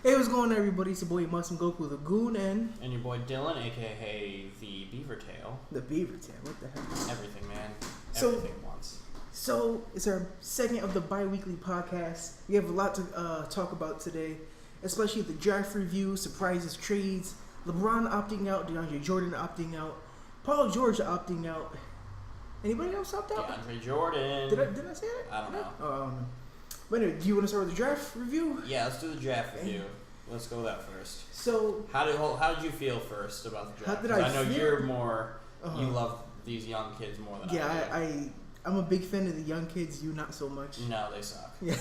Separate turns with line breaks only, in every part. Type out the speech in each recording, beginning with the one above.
Hey, what's going on, everybody? It's your boy Muslim Goku the Goon and
your boy Dylan, aka the Beaver Tail.
the Beaver Tail. What the heck?
Everything, man.
So-
Everything once.
So it's our second of the bi-weekly podcast. We have a lot to talk about today, especially the draft review, surprises, trades, LeBron opting out, DeAndre Jordan opting out, Paul George opting out. Anybody else opt out?
DeAndre Jordan.
Did I say that?
I don't know.
Oh, I don't know. But anyway, do you want to start with the draft review?
Yeah, let's do the draft review. Let's go with that first.
So
How did you feel first about the draft?
How did
'Cause
I
I know
feel?
you're more.
Uh-huh.
You love these young kids more than I do.
yeah, I'm a big fan of the young kids. You not so much.
No, they suck.
Yeah,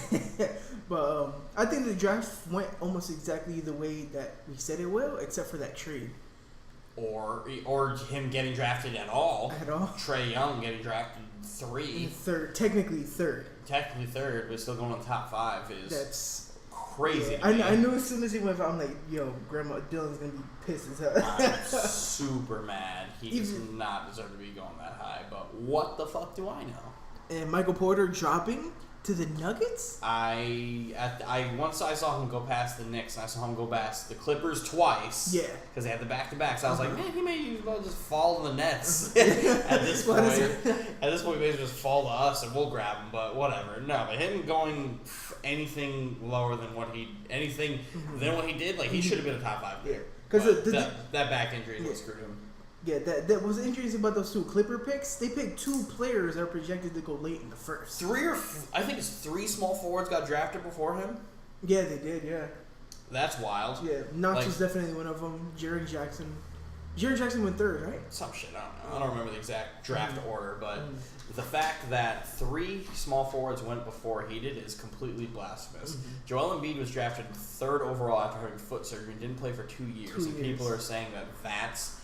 but I think the draft went almost exactly the way that we said it will, except for that trade.
Or him getting drafted at all.
At all.
Trey Young getting drafted 3.
Technically third.
Technically third, but still going in the top 5 is
That's
crazy.
yeah,
to me.
I knew as soon as he went, I'm like, yo, Grandma Dylan's gonna be pissed as hell.
I'm super mad. He does not deserve to be going that high. But what the fuck do I know?
And Michael Porter dropping to the Nuggets.
Once I saw him go past the Knicks and I saw him go past the Clippers twice.
Yeah.
Because they had the back-to-backs. I was like, man, he may as well just fall to the Nets.
At
At this point, he may as well just fall to us and we'll grab him. But whatever. No, but him going anything lower than what he did, like he should have been a top 5 pick.
Yeah, because
that back injury is what screwed him.
Yeah, that was interesting about those two Clipper picks. They picked 2 players that are projected to go late in the first.
I think it's 3 small forwards got drafted before him.
Yeah, they did. Yeah.
That's wild.
Yeah, Knox was definitely one of them. Jared Jackson went third, right?
Some shit, I don't know. I don't remember the exact draft order, but the fact that 3 small forwards went before he did is completely blasphemous. Joel Embiid was drafted 3rd overall after having foot surgery and didn't play for 2 years. And people are saying that that's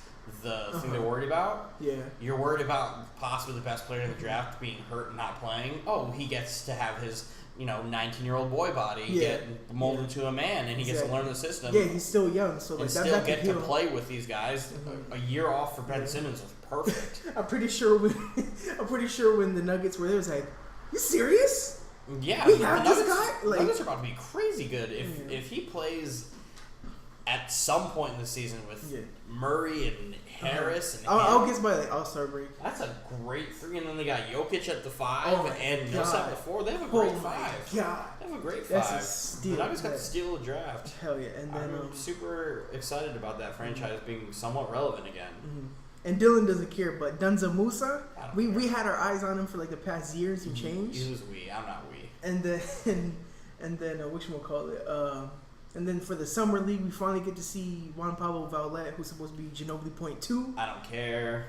the thing they're worried about.
Yeah.
You're worried about possibly the best player in the draft being hurt and not playing. Oh, he gets to have his 19-year-old boy body get molded into a man, and he gets to learn the system.
Yeah, he's still young, so like
and
that
still
could
get
heal.
to play with these guys. A year off for Ben Simmons was perfect.
I'm pretty sure when the Nuggets were there, it was like, you serious?
Yeah,
we have this guy.
Like, Nuggets are about to be crazy good if he plays at some point in the season with Murray and Harris and
I'll guess by the All-Star break.
That's a great 3, and then they got Jokic at the 5
Oh
and Millsap at the 4. They have a great 5.
God.
They have a great 5.
That's a steal.
The Nuggets got to steal the draft.
Hell yeah! And then
I'm super excited about that franchise being somewhat relevant again.
And Dylan doesn't care, but Dunza Musa, we had our eyes on him for like the past years and change.
He was we. I'm not we.
And then whatchamacallit, and then for the summer league, we finally get to see Juan Pablo Valette, who's supposed to be Ginobili Point 2.
I don't care.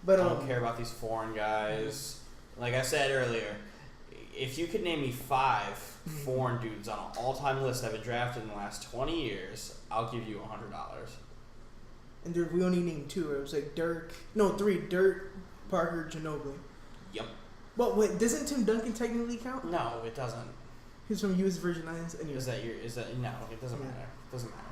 But
I don't care about these foreign guys. Like I said earlier, if you could name me 5 foreign dudes on an all-time list that have been drafted in the last 20 years, I'll give you $100.
And we only named 2. It was like 3. Dirk, Parker, Ginobili.
Yep.
But wait, doesn't Tim Duncan technically count?
No, it doesn't.
He's from U.S. Virgin Islands. Anyway.
Is that no? It doesn't matter. It doesn't matter.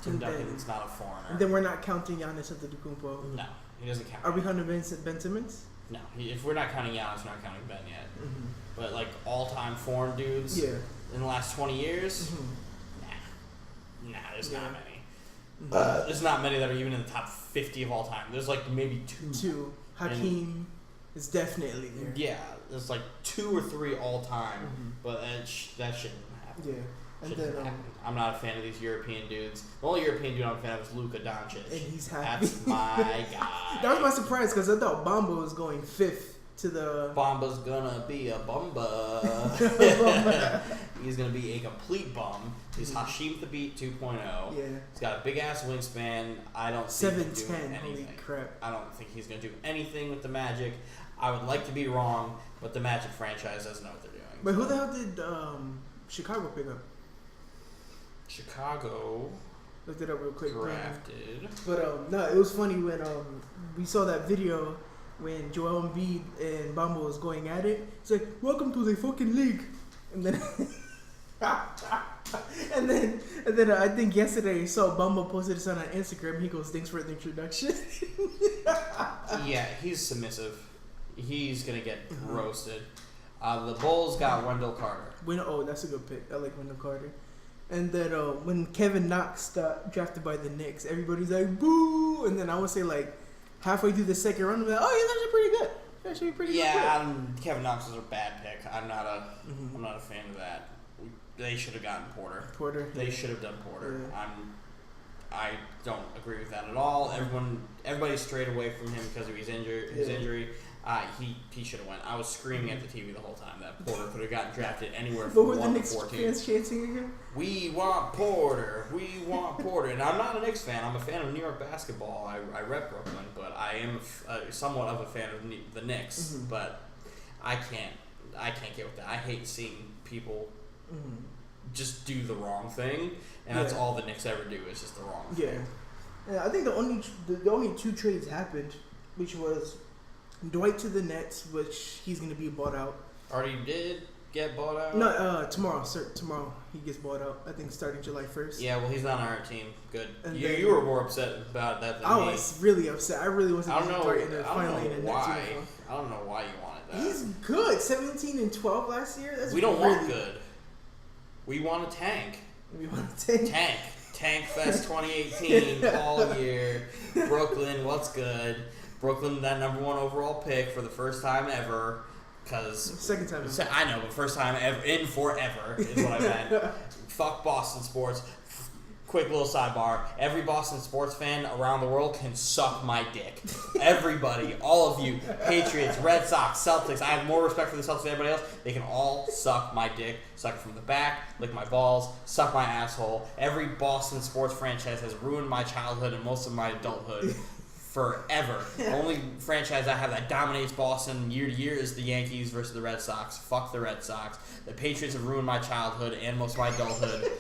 Tim Duncan's not a foreigner.
And then we're not counting Giannis Antetokounmpo.
No, he doesn't count.
Are we counting Ben Simmons?
No, if we're not counting Giannis, we're not counting Ben yet. But like all-time foreign dudes, in the last 20 years, nah, there's not many. There's not many that are even in the top 50 of all time. There's like maybe 2.
Hakeem is definitely there.
Yeah, there's like 2 or 3 all time, but that shouldn't happen.
Yeah, and then
I'm not a fan of these European dudes. The only European dude I'm a fan of is Luka Doncic,
and he's happy.
That's my guy.
That was my surprise because I thought Bamba was going 5th to the.
Bamba's gonna be a bumba. He's gonna be a complete bum. He's Hashim the Beat 2.0.
Yeah.
He's got a big ass wingspan. I don't see him doing
7'10".
anything.
Holy crap!
I don't think he's gonna do anything with the Magic. I would like to be wrong, but the Magic franchise doesn't know what they're doing.
But who the hell did Chicago pick up?
Chicago
Looked it up real quick.
drafted.
But no, it was funny when we saw that video when Joel Embiid and Bamba was going at it. It's like, welcome to the fucking league, and then and then I think yesterday I saw Bamba posted this on Instagram. He goes, "Thanks for the introduction."
Yeah, he's submissive. He's gonna get roasted. The Bulls got Wendell Carter.
That's a good pick. I like Wendell Carter. And then when Kevin Knox got drafted by the Knicks, everybody's like, boo! And then I would say, like, halfway through the second round, I'm like, oh, he's actually pretty good. Actually pretty good.
Kevin Knox was a bad pick. I'm not a fan of that. They should have gotten Porter. They should have done Porter.
Yeah.
I don't agree with that at all. Everybody strayed away from him because of his injury. He should have went. I was screaming at the TV the whole time that Porter could have gotten drafted anywhere from 1 to 14.
What were the Knicks fans chanting again?
We want Porter. We want Porter. And I'm not a Knicks fan. I'm a fan of New York basketball. I rep Brooklyn, but I am somewhat of a fan of the Knicks. Mm-hmm. But I can't get with that. I hate seeing people just do the wrong thing, and that's all the Knicks ever do is just the wrong thing.
Yeah, I think the only 2 trades happened, which was Dwight to the Nets, which he's going to be bought out.
Already did get bought out?
No, tomorrow. Tomorrow he gets bought out. I think starting July 1st.
Yeah, well, he's not on our team. Good. You were more upset about that than me.
I was really upset. I really wasn't Dwight in the finally in the Nets uniform.
I don't know why you wanted that.
He's good. 17-12 last year.
We don't want good. We want a tank.
We want a tank.
Tank Fest 2018 all year. Brooklyn, what's good? Brooklyn, that number 1 overall pick for the first time ever.
Second time ever.
I know, but first time ever in forever is what I meant. Fuck Boston sports. Quick little sidebar. Every Boston sports fan around the world can suck my dick. Everybody, all of you, Patriots, Red Sox, Celtics. I have more respect for the Celtics than anybody else. They can all suck my dick. Suck it from the back, lick my balls, suck my asshole. Every Boston sports franchise has ruined my childhood and most of my adulthood. Forever. The only franchise I have that dominates Boston year to year is the Yankees versus the Red Sox. Fuck the Red Sox. The Patriots have ruined my childhood and most of my adulthood.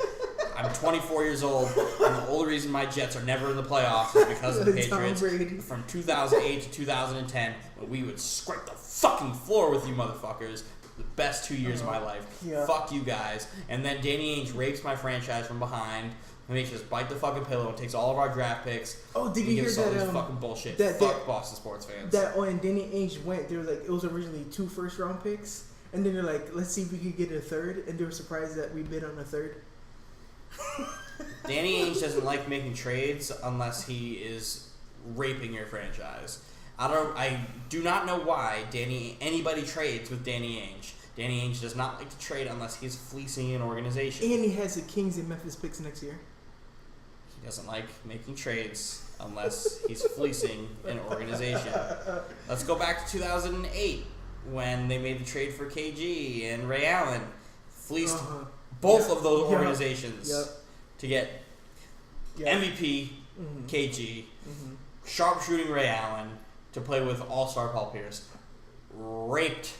I'm 24 years old, and the only reason my Jets are never in the playoffs is because of the Patriots. From 2008 to 2010, when we would scrape the fucking floor with you motherfuckers. The best 2 years of my life. Yeah. Fuck you guys. And then Danny Ainge rapes my franchise from behind. And makes us bite the fucking pillow and takes all of our draft picks.
Oh, did you hear that?
This fucking bullshit. Fuck Boston sports fans.
When Danny Ainge went, there was like it was originally 2 first-round picks, and then they're like, let's see if we could get a third, and they were surprised that we bid on a third.
Danny Ainge doesn't like making trades unless he is raping your franchise. I do not know why anybody trades with Danny Ainge. Danny Ainge does not like to trade unless he's fleecing an organization.
And he has the Kings and Memphis picks next year.
He doesn't like making trades unless he's fleecing an organization. Let's go back to 2008 when they made the trade for KG and Ray Allen. Fleeced both of those organizations to get MVP KG, sharpshooting Ray Allen to play with All-Star Paul Pierce. Raped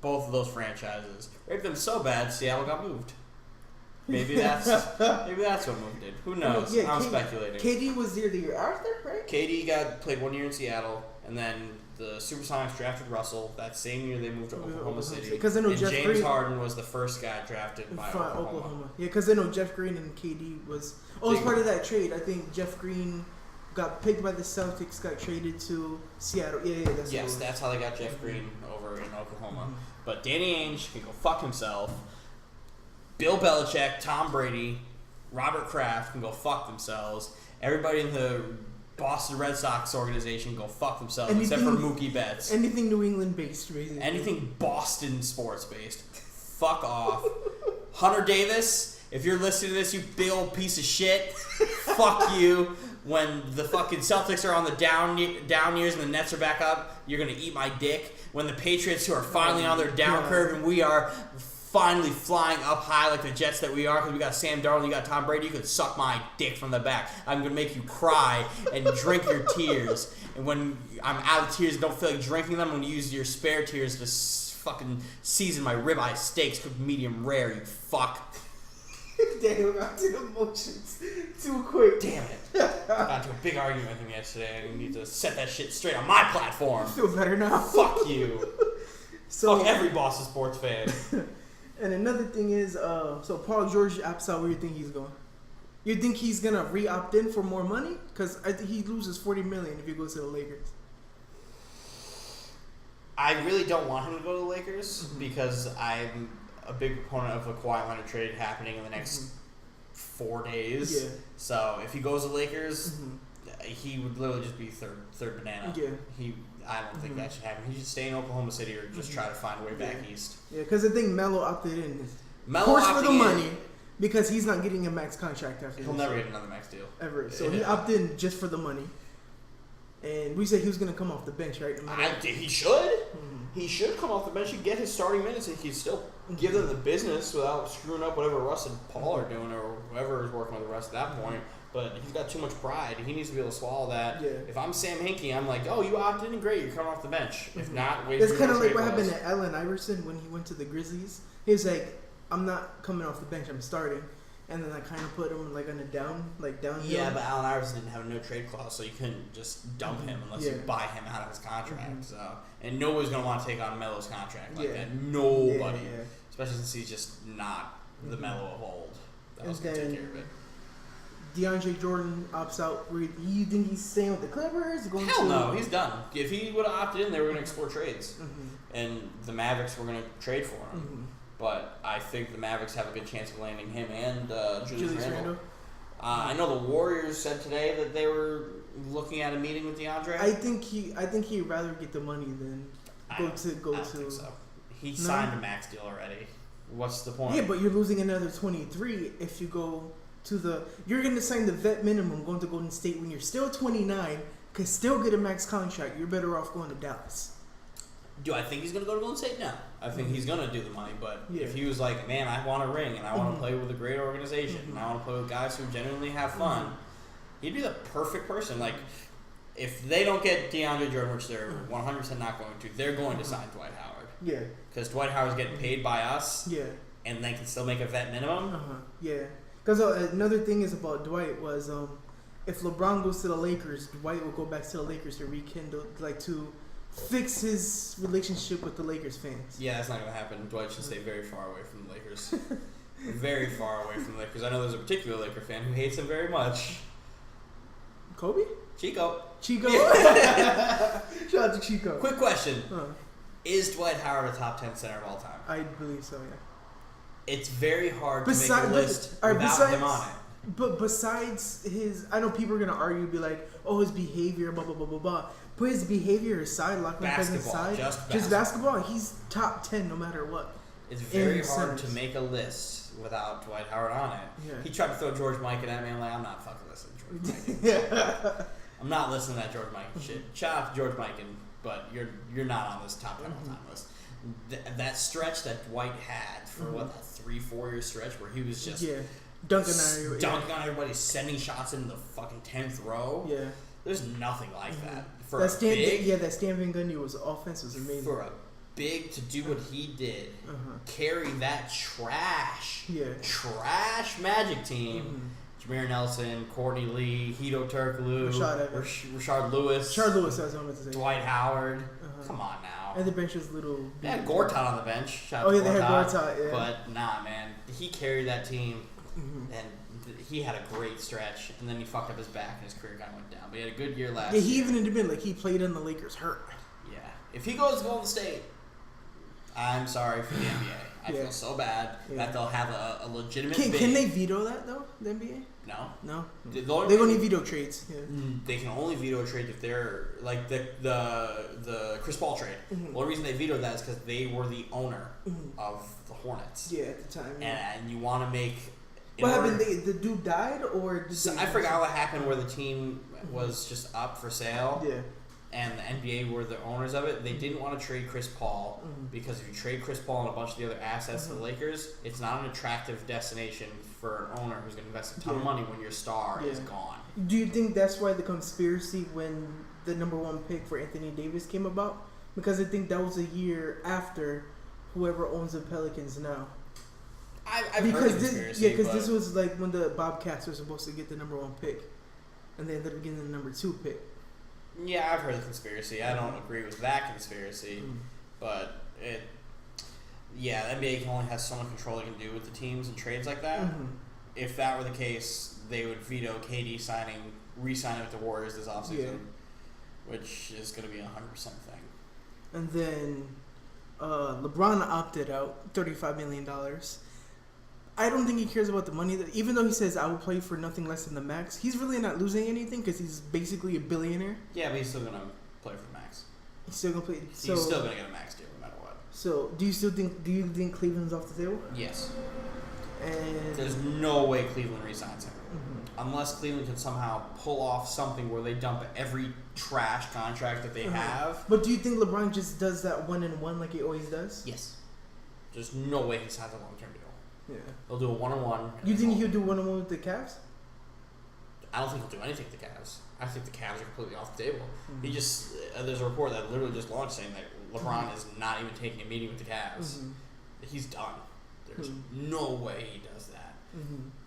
both of those franchises. Raped them so bad, Seattle got moved. Maybe that's what moved it. Who knows? I'm speculating.
KD was there the year after, right?
KD played 1 year in Seattle, and then the Supersonics drafted Russell. That same year they moved to Oklahoma City.
Because I know Jeff
James
Green,
Harden was the first guy drafted by Oklahoma.
Yeah, because I know Jeff Green and KD was... Oh, as part of that trade, I think Jeff Green got picked by the Celtics, got traded to Seattle. That's
how they got Jeff Green over in Oklahoma. Mm-hmm. But Danny Ainge can go fuck himself. Bill Belichick, Tom Brady, Robert Kraft can go fuck themselves. Everybody in the Boston Red Sox organization can go fuck themselves, except for Mookie Betts.
Anything New England based, basically.
Anything Boston sports based. Fuck off. Hunter Davis, if you're listening to this, you big old piece of shit, fuck you. When the fucking Celtics are on the down years and the Nets are back up, you're going to eat my dick. When the Patriots, who are finally on their down curve, and we are finally flying up high like the Jets that we are, because we got Sam Darnold, you got Tom Brady, you could suck my dick from the back. I'm going to make you cry and drink your tears. And when I'm out of tears and don't feel like drinking them, I'm going to use your spare tears to fucking season my ribeye steaks cooked medium rare, you fuck.
Daniel got to the emotions too quick.
Damn it. I got into a big argument with him yesterday. I need to set that shit straight on my platform.
Feel better now.
Fuck you. Fuck every Boston sports fan.
And another thing is, so Paul George opts out. Where do you think he's going? You think he's gonna re-opt in for more money? Because I think he loses $40 million if he goes to the Lakers.
I really don't want him to go to the Lakers because I'm a big proponent of a Kawhi Leonard trade happening in the next 4 days.
Yeah.
So if he goes to Lakers, he would literally just be third banana.
Yeah.
I don't think that should happen. He should stay in Oklahoma City or just try to find a way back east.
Yeah, because I think Melo opted in.
Melo
of course for the
in,
money, because he's not getting a max contract after
He'll never get another max deal.
Ever. So he opted in just for the money. And we said he was going to come off the bench, right?
He should. He should come off the bench and get his starting minutes. He can still give them the business without screwing up whatever Russ and Paul are doing or whoever is working with the rest at that point. But he's got too much pride. He needs to be able to swallow that.
Yeah.
If I'm Sam Hinkie, I'm like, oh, you opted in, great. You're coming off the bench. If not, wait.
It's kind of like what happened to Allen Iverson when he went to the Grizzlies. He was like, I'm not coming off the bench. I'm starting. And then I kind of put him like on a downhill.
Yeah, but Allen Iverson didn't have a no trade clause, so you couldn't just dump him unless you buy him out of his contract. So, and nobody's gonna want to take on Melo's contract like that. Nobody, especially since he's just not the Melo of old. That was gonna take care of it.
DeAndre Jordan opts out. You think he's staying with the Clippers?
Hell no, he's done. If he would have opted in, they were going to explore trades. And the Mavericks were going to trade for him. But I think the Mavericks have a good chance of landing him and Julius Randle. I know the Warriors said today that they were looking at a meeting with DeAndre.
I think he'd rather get the money than go to.
I don't think so. He signed a max deal already. What's the point?
Yeah, but you're losing another 23 if you go to the. You're going to sign the vet minimum going to Golden State when you're still 29, could still get a max contract. You're better off going to Dallas.
Do I think he's going to go to Golden State? No. I think he's going to do the money, but if he was like, man, I want a ring and I want to play with a great organization and I want to play with guys who genuinely have fun, he'd be the perfect person. Like, if they don't get DeAndre Jordan, which they're 100% not going to, they're going to sign Dwight Howard.
Yeah. Because
Dwight Howard's getting paid by us.
Yeah.
And they can still make a vet minimum.
Yeah. Because another thing is about Dwight was if LeBron goes to the Lakers, Dwight will go back to the Lakers to rekindle, like to fix his relationship with the Lakers fans.
Yeah, that's not going to happen. Dwight should stay very far away from the Lakers. Very far away from the Lakers. I know there's a particular Laker fan who hates him very much.
Kobe?
Chico.
Shout out to Chico.
Quick question. Is Dwight Howard a top 10 center of all time?
I believe so, yeah.
It's very hard to make a list without him on it.
But besides his, I know people are going to argue, be like, oh, his behavior, blah, blah, blah, blah, blah. Put his behavior aside, lock him aside. Just basketball. He's top 10 no matter what.
It's very hard to make a list without Dwight Howard on it. Yeah. He tried to throw George Mikan at me. I'm like, I'm not fucking listening to George Mikan. I'm not listening to that George Mikan shit. Shout out to George Mikan, but you're not on this top 10 all-time list. That stretch that Dwight had for that 3-4 year stretch where he was just dunking on everybody, sending shots in the fucking 10th row.
Yeah.
There's nothing like that. For
that Stan Van Gundy offense was amazing.
For a big to do what he did, carry that trash Magic team. Jameer Nelson, Courtney Lee, Hedo Turkoglu, Rashard Lewis.
Rashard Lewis, I was going to say.
Dwight Howard. Come on now.
And the bench was little.
They had Gortat on the bench.
They had Gortat, yeah.
But nah, man. He carried that team, and he had a great stretch, and then he fucked up his back, and his career kind of went down. But he had a good year last year.
Yeah, he even admitted, like, he played in the Lakers hurt.
Yeah. If he goes to Golden State, I'm sorry for the NBA. I feel so bad that they'll have a legitimate
Can they veto that, though, the NBA?
No.
They're going to veto trades. Yeah.
They can only veto a trade if they're, like, the Chris Paul trade. The only reason they vetoed that is because they were the owner of the Hornets.
Yeah, at the time. Yeah.
And you want to make...
What happened? The dude died, or
I forgot what happened where the team was just up for sale.
Yeah.
And the NBA were the owners of it. They didn't want to trade Chris Paul because if you trade Chris Paul and a bunch of the other assets to the Lakers, it's not an attractive destination for an owner who's going to invest a ton of money when your star is gone.
Do you think that's why the conspiracy when the number 1 pick for Anthony Davis came about? Because I think that was a year after whoever owns the Pelicans now.
I've heard the conspiracy.
Because this was like when the Bobcats were supposed to get the number 1 pick, and they ended up getting the number 2 pick.
Yeah, I've heard the conspiracy. I don't agree with that conspiracy, but the NBA can only have so much control they can do with the teams and trades like that. If that were the case, they would veto KD re-signing with the Warriors this offseason, which is going to be a 100% thing.
And then LeBron opted out, $35 million. I don't think he cares about the money. Even though he says I will play for nothing less than the max, he's really not losing anything because he's basically a billionaire.
Yeah, but he's still gonna play for max.
He's still gonna play. So,
he's still gonna get a max deal no matter what.
So do you think Cleveland's off the table?
Yes.
And
there's no way Cleveland re-signs him. Unless Cleveland can somehow pull off something where they dump every trash contract that they have.
But do you think LeBron just does that 1-and-1 like he always does?
Yes. There's no way he signs a long-term deal.
Yeah.
He'll do a 1-on-1.
You think he'll do 1-on-1 with the Cavs?
I don't think he'll do anything with the Cavs. I think the Cavs are completely off the table. He just there's a report that literally just launched saying that LeBron is not even taking a meeting with the Cavs. He's done. There's no way he does that.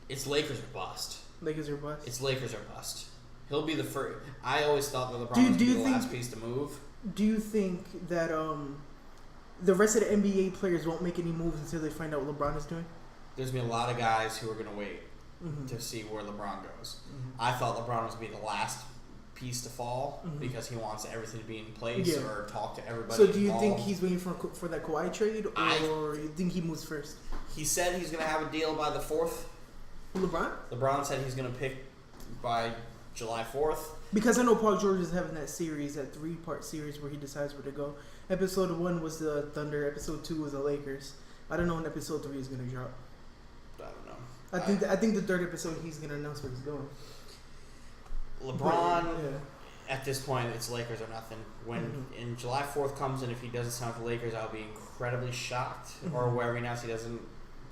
It's Lakers or bust.
Lakers or bust.
It's Lakers or bust. He'll be the first. I always thought that LeBron was the last piece to move.
Do you think that the rest of the NBA players won't make any moves until they find out what LeBron is doing?
There's going to be a lot of guys who are going to wait to see where LeBron goes. I thought LeBron was going to be the last piece to fall because he wants everything to be in place or talk to everybody.
So do you think he's waiting for that Kawhi trade, or you think he moves first?
He said he's going to have a deal by the 4th.
LeBron?
LeBron said he's going to pick by July 4th.
Because I know Paul George is having that series, that 3-part series where he decides where to go. Episode 1 was the Thunder. Episode 2 was the Lakers. I don't know when episode 3 is going to drop.
I don't know.
I think the third episode he's going to announce where he's going.
LeBron, at this point, it's Lakers or nothing. When in July 4th comes and if he doesn't sign for the Lakers, I'll be incredibly shocked. Or wherever he announces he doesn't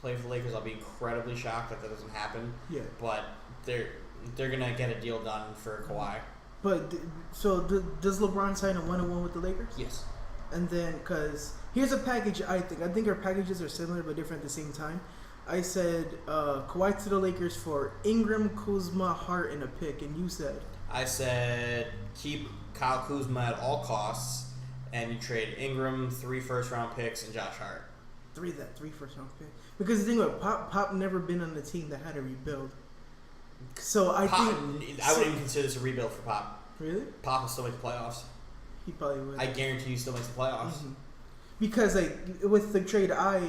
play for the Lakers, I'll be incredibly shocked that doesn't happen. Yeah. But they're gonna get a deal done for Kawhi.
But so does LeBron sign a 1-on-1 with the Lakers?
Yes.
And then because here's a package I think our packages are similar but different at the same time. I said Kawhi to the Lakers for Ingram, Kuzma, Hart, and a pick, and you said
I said keep Kyle Kuzma at all costs, and you trade Ingram, 3 first-round picks, and Josh Hart.
3 first-round picks. Because the thing with Pop never been on the team that had to rebuild. So I wouldn't even consider this a rebuild for Pop. Really? Pop will still make the playoffs. He probably would. I guarantee he still makes the playoffs. Because with the trade, I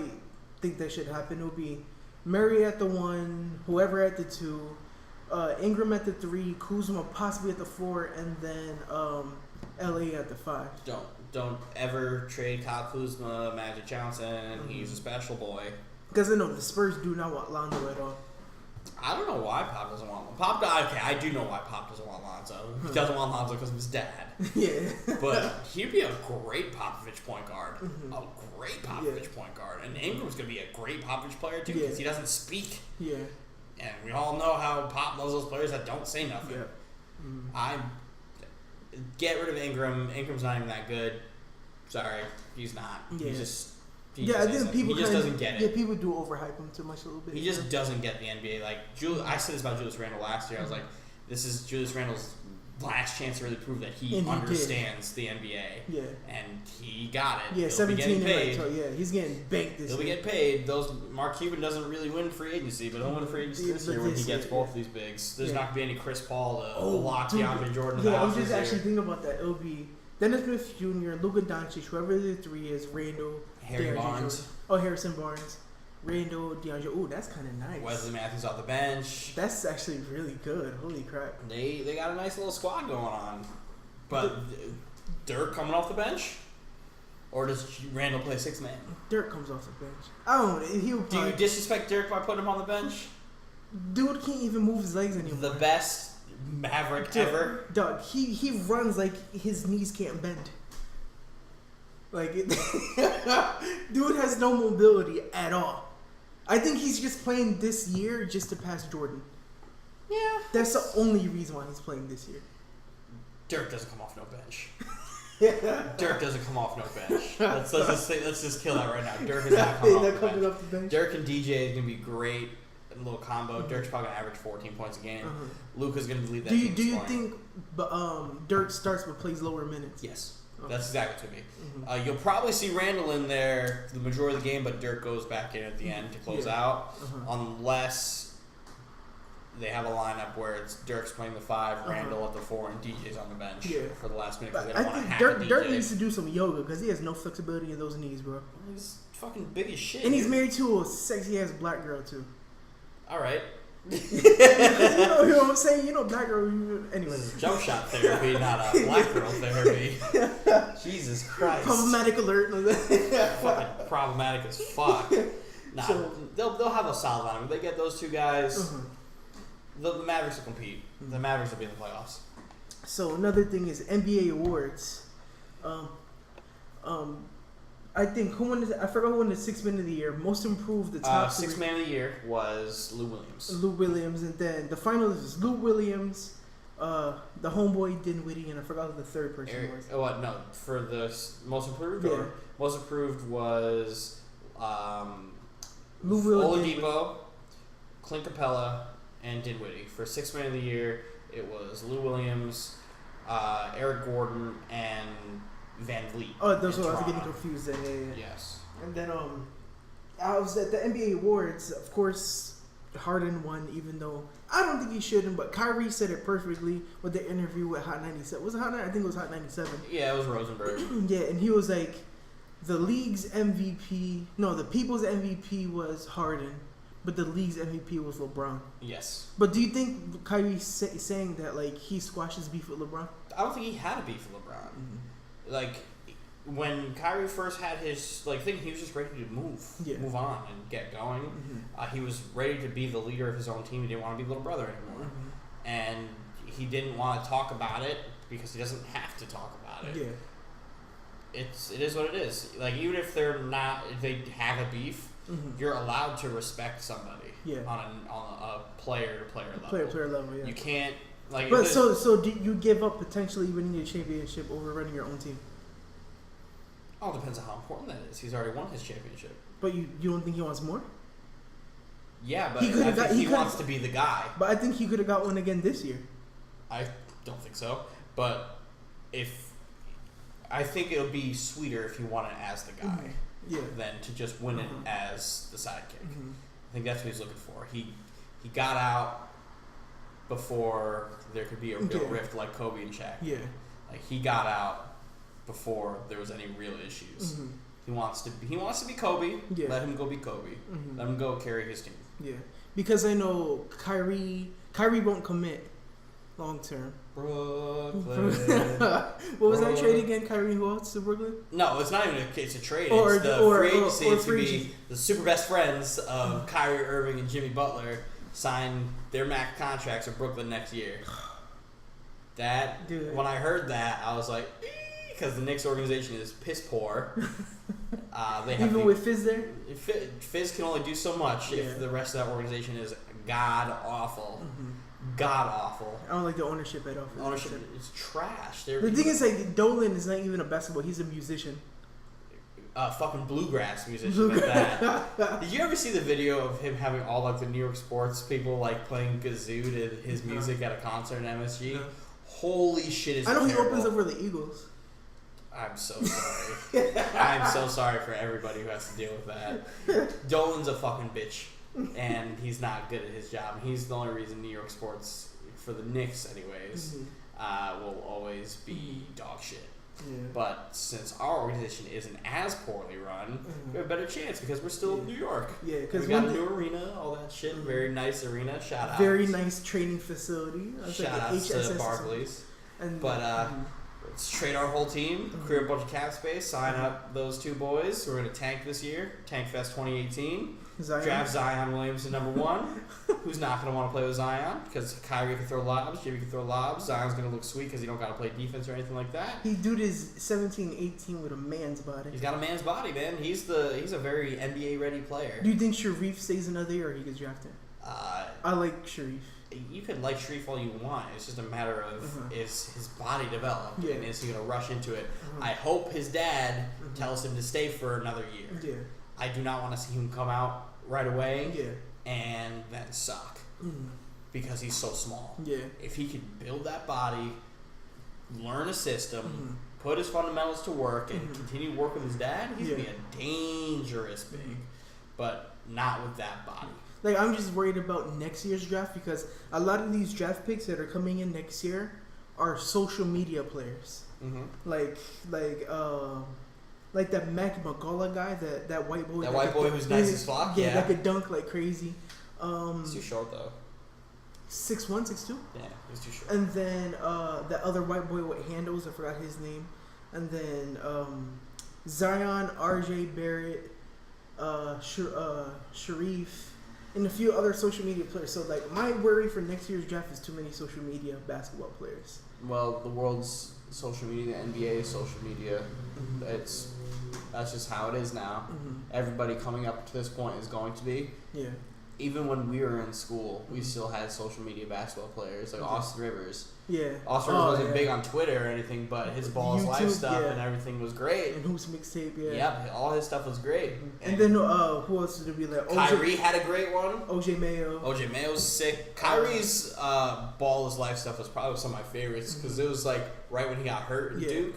think that should happen. It would be Murray at the 1, whoever at the 2, Ingram at the 3, Kuzma possibly at the 4, and then LA at the 5. Don't ever trade Kyle Kuzma, Magic Johnson. He's a special boy. Because I know the Spurs do not want Lonzo at all. I don't know why Pop doesn't want Lonzo. I do know why Pop doesn't want Lonzo. He doesn't want Lonzo because of his dad. Yeah. But he'd be a great Popovich point guard. A great Popovich point guard. And Ingram's going to be a great Popovich player too because he doesn't speak. Yeah. And we all know how Pop loves those players that don't say nothing. Yeah. Get rid of Ingram. Ingram's not even that good. Sorry. He's not. Yeah. He's just... He just doesn't get it. Yeah, people do overhype him too much a little bit. He just doesn't get the NBA. Like I said this about Julius Randle last year. I was like, this is Julius Randle's last chance to really prove that he understands the NBA. Yeah. And he got it. Yeah, 17 he's getting banked this year. He'll be getting paid. Mark Cuban doesn't really win free agency, but he'll win free agency this year when he gets both of these bigs. There's not going to be any Chris Paul to lock DeAndre Jordan out. I was just actually thinking about that. It'll be Dennis Smith Jr., Luka Doncic, whoever the 3 is, Randle, Harrison Barnes, Randle, DeAndre. Ooh, that's kind of nice. Wesley Matthews off the bench. That's actually really good. Holy crap. They got a nice little squad going on. But Dirk coming off the bench? Or does Randle play 6-man? Dirk comes off the bench. I don't know. Do you disrespect Dirk by putting him on the bench? Dude can't even move his legs anymore. The best Maverick ever. Dog, he runs like his knees can't bend. Like, dude has no mobility at all. I think he's just playing this year just to pass Jordan. Yeah. That's the only reason why he's playing this year. Dirk doesn't come off no bench. Dirk doesn't come off no bench. Let's just kill that right now. Dirk is not coming off the bench. Dirk and DJ is going to be great. A little combo. Dirk's probably going to average 14 points a game. Luka's going to lead that team. Do you think Dirk starts but plays lower minutes? Yes. Okay. That's exactly what it's going to be. You'll probably see Randle in there the majority of the game, but Dirk goes back in at the end to close out. Unless they have a lineup where it's Dirk's playing the 5, Randle at the 4, and DJ's on the bench for the last minute because they don't want to have Dirk needs to do some yoga because he has no flexibility in those knees, bro. He's fucking big as shit. And he's married to a sexy-ass black girl, too.
All right.
you know what I'm saying? You know, black girl. Anyway,
This is jump shot therapy, not a black girl therapy. Jesus Christ.
Problematic alert.
Fucking problematic as fuck. Nah,
So-
they'll have a solid line. If they get those two guys,
Uh-huh.
the Mavericks will compete. The Mavericks will be in the playoffs.
So another thing is NBA awards. I think who won? I forgot who won the Sixth Man of the Year. Most improved, the top
Sixth
three.
Man of the Year was Lou Williams.
Lou Williams, and then the finalists is Lou Williams, the homeboy Dinwiddie, and I forgot who the third person was.
Oh, what? No, for the most improved.
Yeah.
Or most improved was
Lou Williams.
Oladipo, Clint Capella, and Dinwiddie. For Sixth Man of the Year, it was Lou Williams, Eric Gordon, and Van Vliet.
Oh, that's
in
what I was
Toronto.
getting confused. Then, yeah.
Yes.
And then I was at the NBA awards. Of course, Harden won, even though I don't think he shouldn't. But Kyrie said it perfectly with the interview with Hot 97. Was it Hot 97? I think it was Hot 97.
Yeah, it was Rosenberg.
Yeah, and he was like, the league's MVP. No, the people's MVP was Harden, but the league's MVP was LeBron.
Yes.
But do you think Kyrie's saying that like he squashes beef with LeBron?
I don't think he had a beef with LeBron.
Mm-hmm.
Like, when Kyrie first had his thing, he was just ready to move on and get going.
Mm-hmm.
He was ready to be the leader of his own team. He didn't want to be little brother anymore, and he didn't want to talk about it because he doesn't have to talk about it.
Yeah.
It is what it is. Like, even if if they have a beef, you're allowed to respect somebody.
Yeah.
On a player to player level.
Player level. Yeah.
You can't like.
But so do you give up potentially winning a championship over running your own team?
All depends on how important that is. He's already won his championship.
But you don't think he wants more?
Yeah, but
He could've
I think he
could've-
wants to be the guy.
But I think he could have got one again this year.
I don't think so. But I think it'll be sweeter if you won it as the guy
Yeah.
than to just win it as the sidekick.
Mm-hmm.
I think that's what he's looking for. He got out before there could be a real rift like Kobe and Shaq.
Yeah.
Like, he got out before there was any real issues.
Mm-hmm.
He wants to be Kobe.
Yeah.
Let him go be Kobe.
Mm-hmm.
Let him go carry his team.
Yeah. Because I know Kyrie won't commit long term.
Brooklyn.
What was that trade again? Kyrie who else to Brooklyn?
No, it's not even a case of trade.
Or-
It's the
or-
free
or-
agency
or
to
free
be
agency.
the super best friends of Kyrie Irving and Jimmy Butler sign their max contracts with Brooklyn next year. That
Dude.
When I heard that, I was like, because the Knicks organization is piss poor. They have
Even with Fizz there?
Fizz can only do so much
Yeah.
if the rest of that organization is god awful. God awful.
I don't like the ownership at all.
Ownership is trash.
The thing is, like, Dolan is not even a basketball. He's a musician.
Fucking bluegrass musician at that. Did you ever see the video of him having all like the New York sports people like playing kazoo to his music at a concert in MSG?
No.
Holy shit! Is
I know
terrible.
he opens up for the Eagles.
I'm so sorry. I'm so sorry for everybody who has to deal with that. Dolan's a fucking bitch, and he's not good at his job. He's the only reason New York sports, for the Knicks anyways, will always be dog shit.
Yeah.
But since our organization isn't as poorly run, we have a better chance because we're still New York.
Yeah, because
we got a new arena, all that shit. Very nice arena. Shout out.
Very nice training facility.
Shout out to Barclays. But let's trade our whole team, clear a bunch of cap space, sign up those two boys. We're gonna tank this year. Tank Fest 2018.
Zion.
Draft Zion Williamson #1. Who's not going to want to play with Zion? Because Kyrie can throw lobs, Jimmy can throw lobs. Zion's going to look sweet because he don't got to play defense or anything like that.
He dude is 17, 18 with a man's body.
He's got a man's body, man. He's a very NBA ready player.
Do you think Sharif stays another year or he gets drafted? I like Sharif.
You could like Sharif all you want. It's just a matter of is his body developed and is he going to rush into it? I hope his dad tells him to stay for another year.
Yeah.
I do not want to see him come out right away and then suck because he's so small.
Yeah.
If he could build that body, learn a system, put his fundamentals to work, and continue to work with his dad, he's going to be a dangerous big, but not with that body.
Like, I'm just worried about next year's draft because a lot of these draft picks that are coming in next year are social media players. Like that Mac McCullough guy, that white boy.
That white boy who's nice as fuck.
Yeah, that could dunk like crazy.
He's too short though.
6'1", 6'2"?
Yeah, he's too short.
And then that other white boy with handles, I forgot his name. And then Zion, RJ Barrett, Sharif, and a few other social media players. So like my worry for next year's draft is too many social media basketball players.
Well, the world's social media, NBA social media, that's just how it is now. Everybody coming up to this point is going to be.
Yeah.
Even when we were in school, we still had social media basketball players like Austin Rivers.
Yeah.
Austin Rivers wasn't big on Twitter or anything, but his Balls Life stuff and everything was great.
And Hoops Mixtape, yeah.
Yep, all his stuff was great.
And then who else did it be like?
Kyrie had a great one.
OJ Mayo.
OJ Mayo's sick. Kyrie's Balls Life stuff was probably some of my favorites because it was like right when he got hurt in Duke.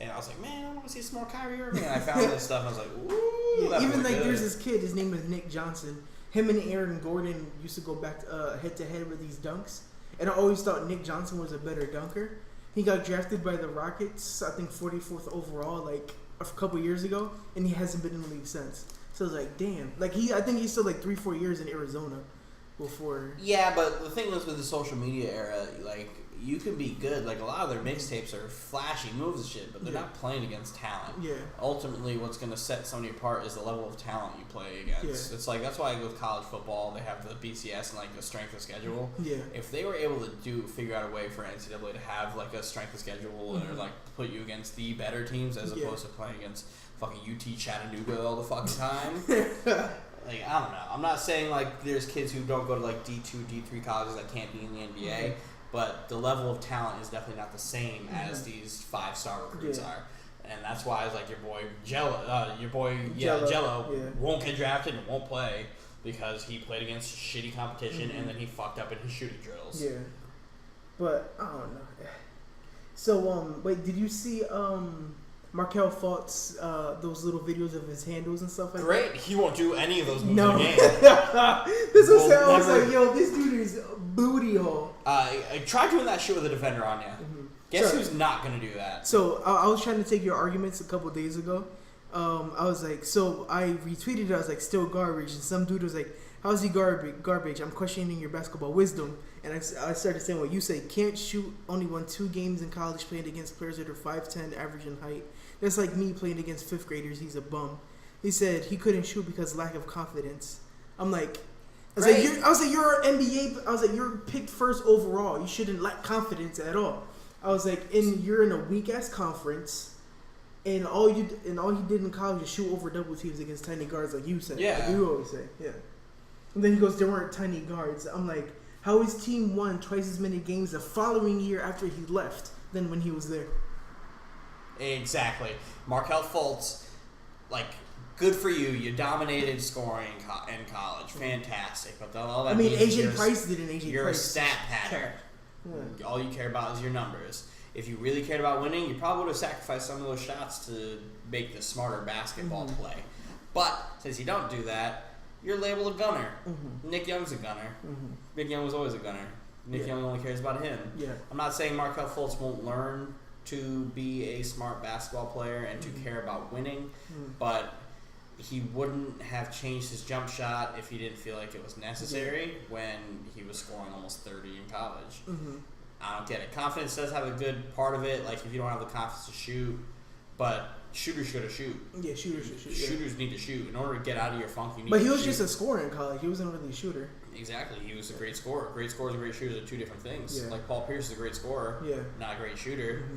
And I was like, man, I want to see some more Kyrie Irving. And I found this stuff and I was like, ooh.
Yeah, even like good. There's this kid, his name is Nick Johnson. Him and Aaron Gordon used to go back head to head with these dunks. And I always thought Nick Johnson was a better dunker. He got drafted by the Rockets, I think 44th overall, like a couple years ago, and he hasn't been in the league since. So I was like, damn. Like I think he's still like 3-4 years in Arizona before.
Yeah, but the thing is with the social media era, like you can be good. Like a lot of their mixtapes are flashy moves and shit, but they're not playing against talent.
Yeah.
Ultimately, what's going to set somebody apart is the level of talent you play against. Yeah. It's like that's why with college football they have the BCS and like the strength of schedule.
Yeah.
If they were able to figure out a way for NCAA to have like a strength of schedule or like put you against the better teams as opposed to playing against fucking UT Chattanooga all the fucking time. Like, I don't know. I'm not saying like there's kids who don't go to like D2, D3 colleges that can't be in the NBA. But the level of talent is definitely not the same as these 5-star recruits are, and that's why it's like your boy Jello won't get drafted and won't play because he played against shitty competition and then he fucked up in his shooting drills.
Yeah, but I don't know. So wait, did you see Markelle Fultz, those little videos of his handles and stuff like that?
Great. He won't do any of those moves in the game.
This was how I was like, yo, this dude is booty hole.
I tried doing that shit with a defender on you. Guess who's not going to do that? So
I was trying to take your arguments a couple days ago. I was like, so I retweeted it. I was like, still garbage. And some dude was like, how's he garbage? I'm questioning your basketball wisdom. And I started saying what you say. Can't shoot, only won 2 games in college playing against players that are 5'10", average in height. That's like me playing against 5th graders. He's a bum. He said he couldn't shoot because lack of confidence. I'm like, I was like, you're NBA. I was like, you're picked first overall. You shouldn't lack confidence at all. I was like, you're in a weak ass conference, and all you did in college is shoot over double teams against tiny guards, like you said.
Yeah,
like you always say. Yeah. And then he goes, there weren't tiny guards. I'm like, how his team won twice as many games the following year after he left than when he was there?
Exactly. Markelle Fultz, like, good for you. You dominated scoring in college. Fantastic. But all that means
AJ Price did an AJ Price.
You're a stat pattern. Yeah. All you care about is your numbers. If you really cared about winning, you probably would have sacrificed some of those shots to make the smarter basketball play. But since you don't do that, you're labeled a gunner. Nick Young's a gunner. Nick Young was always a gunner. Nick Young only cares about him. Yeah. I'm not saying Markelle Fultz won't learn to be a smart basketball player and to care about winning, but he wouldn't have changed his jump shot if he didn't feel like it was necessary when he was scoring almost 30 in college. I don't get it. Confidence does have a good part of it, like if you don't have the confidence to shoot, but shooters should shoot.
Yeah, shooters should shoot.
Shooters need to shoot. In order to get out of your funk, you need to shoot.
But he was just a scorer in college. He wasn't really a shooter.
Exactly. He was a great scorer. Great scorers and great shooters are two different things. Yeah. Like Paul Pierce is a great scorer, not a great shooter.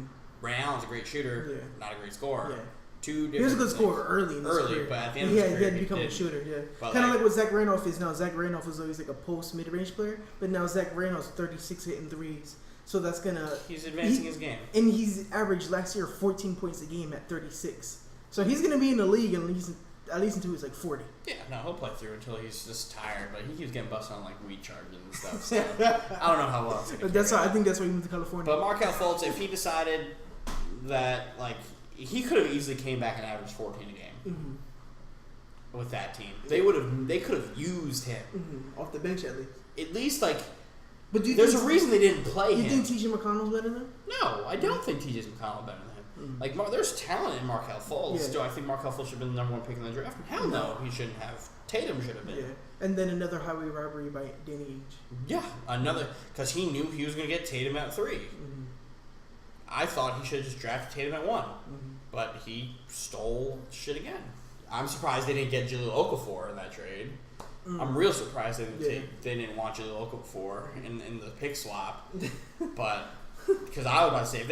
Ray Allen's a great shooter, not a great scorer. Yeah. Two different. He was a good scorer
early in his career.
But at the end of his career,
he had to become a shooter. Yeah, kind of like what Zach Randolph is now. Zach Randolph was always like a post mid-range player, but now Zach Randolph's 36 hitting threes. So that's gonna.
He's advancing his game,
and he's averaged last year 14 points a game at 36. So he's gonna be in the league at least until he's like 40.
Yeah, no, he'll play through until he's just tired. But he keeps getting busted on like weed charges and stuff. So I don't know how well.
I think that's why he moved to California.
But Markelle Fultz, if he decided that like he could have easily came back and averaged 14 a game with that team, they could have used him
off the bench at least.
At least like. But there's a reason they didn't play him.
You think T.J. McConnell's better than him?
No, I don't think T.J. McConnell's better than him. Like, there's talent in Markelle Fultz. Do I think Markelle Fultz should have been the #1 pick in the draft? Hell no, he shouldn't have. Tatum should have been. Yeah.
And then another highway robbery by Danny Ainge.
Yeah, another, because he knew he was going to get Tatum at 3.
Mm-hmm.
I thought he should have just drafted Tatum at 1, but he stole shit again. I'm surprised they didn't get Jahlil Okafor in that trade. I'm real surprised they didn't want Jahlil Okafor in the pick swap, but because I was about to say if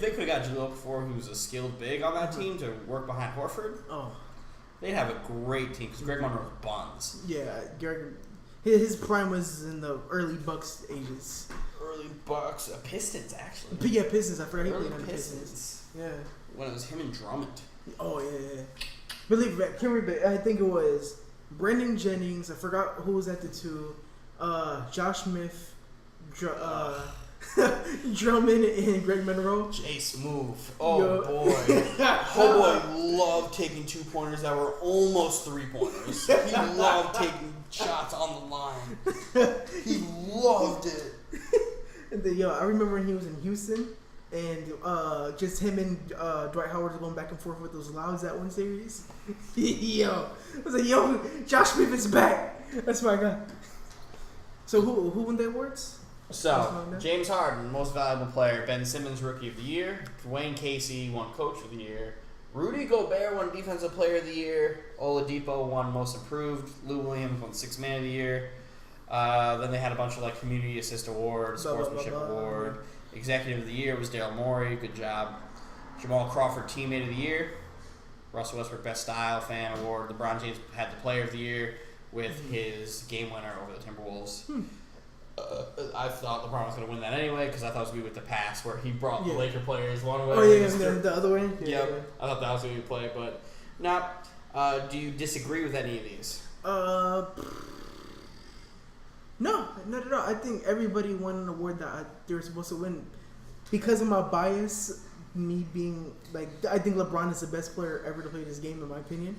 they could have got Jahlil Okafor, who's a skilled big on that team to work behind Horford, they'd have a great team because Greg Monroe's buns.
Yeah, his prime was in the early Bucks ages.
Early Bucks, Pistons actually.
But yeah, Pistons. I forgot he
Early
played on the
Pistons.
Pistons. Yeah.
When it was him and Drummond.
Oh yeah. Believe it, can't remember. I think it was Brandon Jennings. I forgot who was at the 2. Josh Smith, Drummond, and Greg Monroe.
Jace move. Oh boy. Homeboy loved taking 2-pointers that were almost 3-pointers. He loved taking shots on the line. He loved it.
And then, I remember when he was in Houston, and just him and Dwight Howard going back and forth with those louds that one series. I was like, Josh Smith is back. That's my guy. So who won the awards?
So, James Harden, Most Valuable Player. Ben Simmons, Rookie of the Year. Dwayne Casey won Coach of the Year. Rudy Gobert won Defensive Player of the Year. Oladipo won Most Improved. Lou Williams won Sixth Man of the Year. Then they had a bunch of Community Assist Award, Sportsmanship Award. Executive of the Year was Daryl Morey. Good job. Jamal Crawford, Teammate of the Year. Russell Westbrook, Best Style Fan Award. LeBron James had the Player of the Year with his game winner over the Timberwolves. I thought LeBron was going to win that anyway because I thought it was going to be with the pass where he brought the Laker players one way.
Oh, yeah, and then the other way?
Yeah. I thought that was going to be a play, but not. Do you disagree with any of these?
No, not at all. I think everybody won an award that they were supposed to win. Because of my bias, me being I think LeBron is the best player ever to play this game, in my opinion.